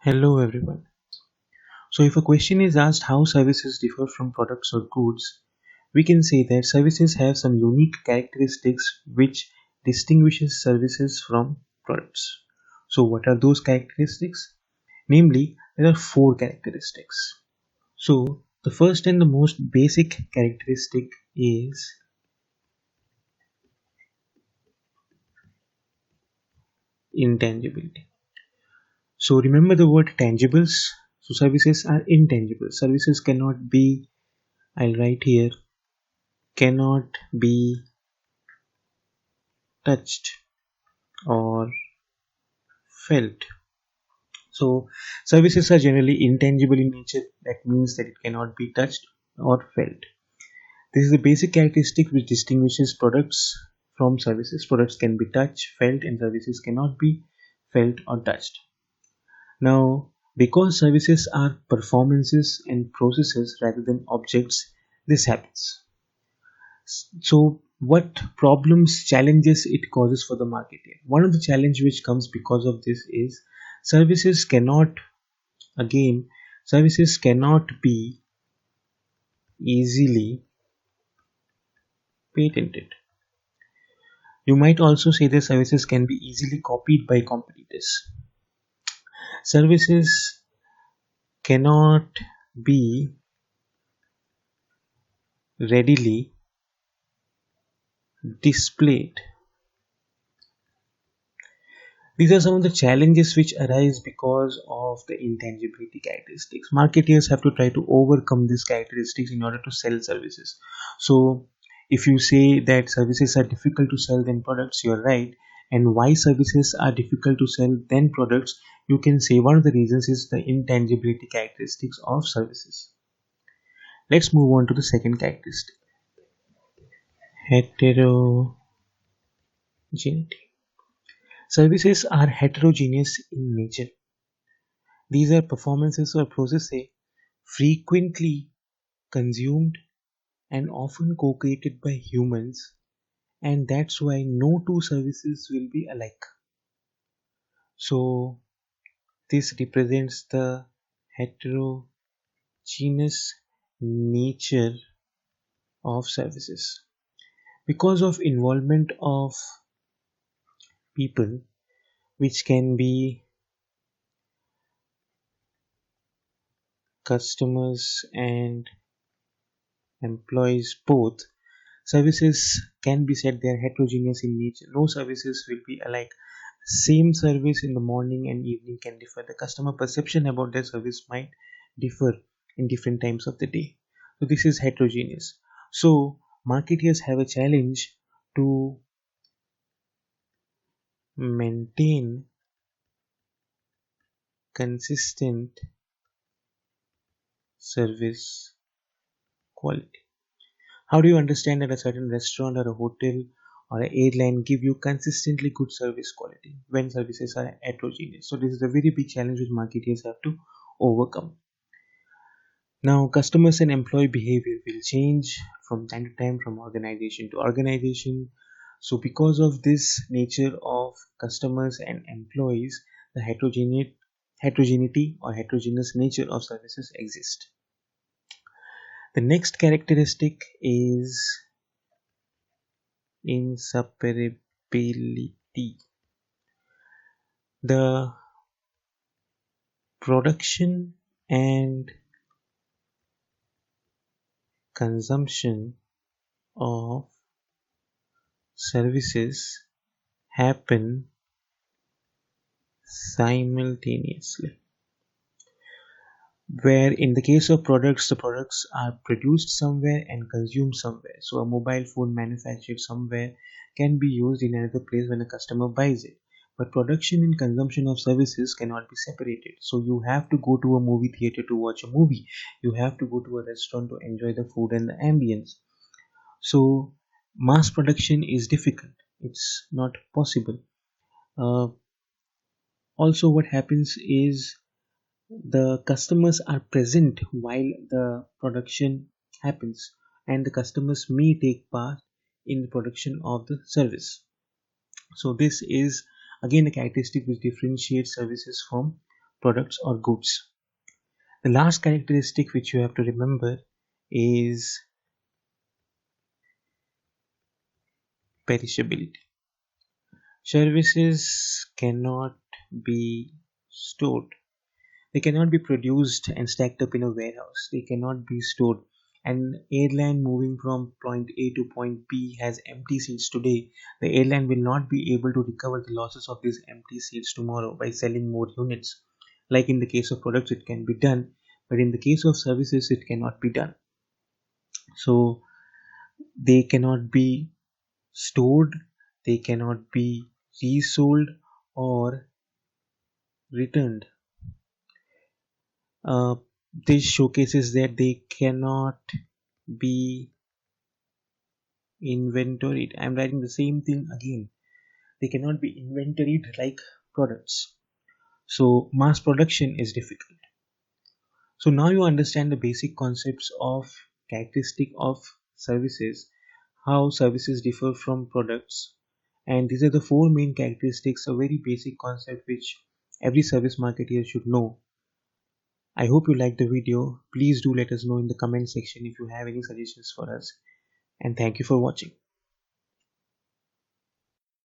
Hello everyone. So if a question is asked how services differ from products or goods, we can say that services have some unique characteristics which distinguishes services from products. So what are those characteristics? Namely, there are four characteristics. So the first and the most basic characteristic is intangibility. So remember the word tangibles. So services are intangible. Services cannot be, I'll write here, cannot be touched or felt. So services are generally intangible in nature. That means that it cannot be touched or felt. This is the basic characteristic which distinguishes products from services. Products can be touched, felt, and services cannot be felt or touched. Now, because services are performances and processes rather than objects, this happens. So what problems, challenges it causes for the marketer? One of the challenge which comes because of this is services cannot, again, services cannot be easily patented. You might also say that services can be easily copied by competitors. Services cannot be readily displayed. These are some of the challenges which arise because of the intangibility characteristics. Marketeers have to try to overcome these characteristics in order to sell services. So, if you say that services are difficult to sell than products, you're right. And why services are difficult to sell than products, you can say one of the reasons is the intangibility characteristics of services. Let's move on to the second characteristic, heterogeneity. Services are heterogeneous in nature. These are performances or processes frequently consumed and often co-created by humans, and that's why no two services will be alike. So this represents the heterogeneous nature of services. Because of involvement of people, which can be customers and employees both, services can be said they are heterogeneous in nature. No services will be alike. Same service in the morning and evening can differ. The customer perception about their service might differ in different times of the day. So this is heterogeneous. So marketeers have a challenge to maintain consistent service quality. How do you understand that a certain restaurant or a hotel or an airline give you consistently good service quality when services are heterogeneous? So this is a very big challenge which marketers have to overcome. Now, customers and employee behavior will change from time to time, from organization to organization. So because of this nature of customers and employees, the heterogeneity or heterogeneous nature of services exist. The next characteristic is inseparability. The production and consumption of services happen simultaneously. Where in the case of products, the products are produced somewhere and consumed somewhere. So a mobile phone manufactured somewhere can be used in another place when a customer buys it. But production and consumption of services cannot be separated. So you have to go to a movie theater to watch a movie. You have to go to a restaurant to enjoy the food and the ambience. So mass production is difficult. It's not possible. Uh, Also, what happens is the customers are present while the production happens, and the customers may take part in the production of the service. So this is again a characteristic which differentiates services from products or goods. The last characteristic which you have to remember is perishability. Services cannot be stored. They cannot be produced and stacked up in a warehouse. They cannot be stored. An airline moving from point A to point B has empty seats today. The airline will not be able to recover the losses of these empty seats tomorrow by selling more units. Like in the case of products, it can be done, but in the case of services, it cannot be done. So they cannot be stored, they cannot be resold or returned. Uh, this showcases that they cannot be inventoried. I'm writing the same thing again. They cannot be inventoried like products. So mass production is difficult. So now you understand the basic concepts of characteristic of services, how services differ from products, and these are the four main characteristics, a very basic concept which every service marketer should know. I hope you liked the video. Please do let us know in the comment section if you have any suggestions for us, and thank you for watching.